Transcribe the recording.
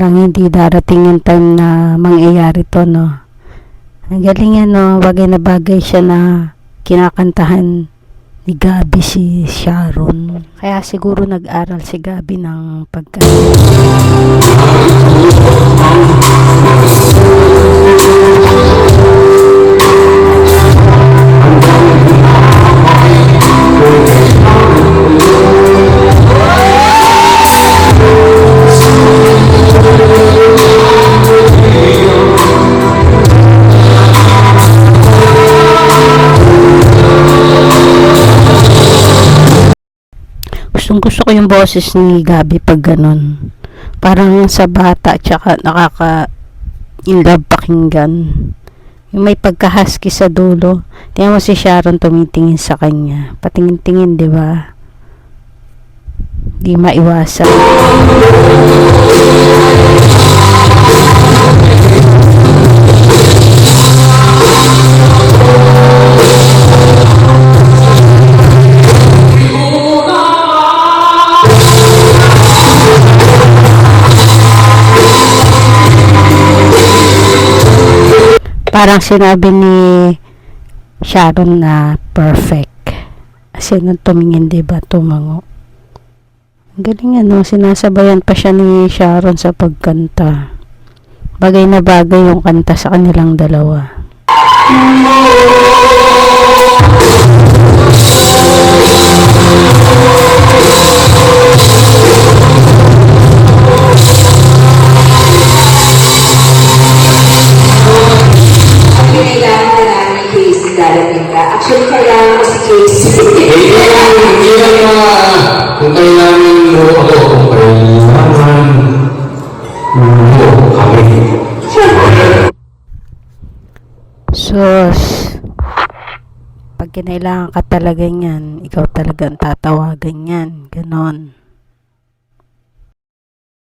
parang hindi darating yung time na mangyayari to, no? Ang galing yan, no? Bagay na bagay siya na kinakantahan ni Gabi si Sharon. Kaya siguro nag-aral si Gabi ng pagkanta. Gusto ko yung boses ni Gabi pag ganun. Parang sa bata, tsaka nakaka in love pakinggan. Yung may pagka-husky sa dulo. Tingnan mo si Sharon tumitingin sa kanya. Patingin-tingin, di ba? Di maiwasan. Parang sinabi ni Sharon na perfect. Kasi nung tumingin, diba, tumango. Ang galing, ano, sinasabayan pa siya ni Sharon sa pagkanta. Bagay na bagay yung kanta sa kanilang dalawa. Actually, kailangan ko si Casey. Hindi lang kung kailangan mo ako, kung kailangan mo kami. Sus, pag kinailangan ka talaga niyan, ikaw talagang tatawagan yan. Ganon.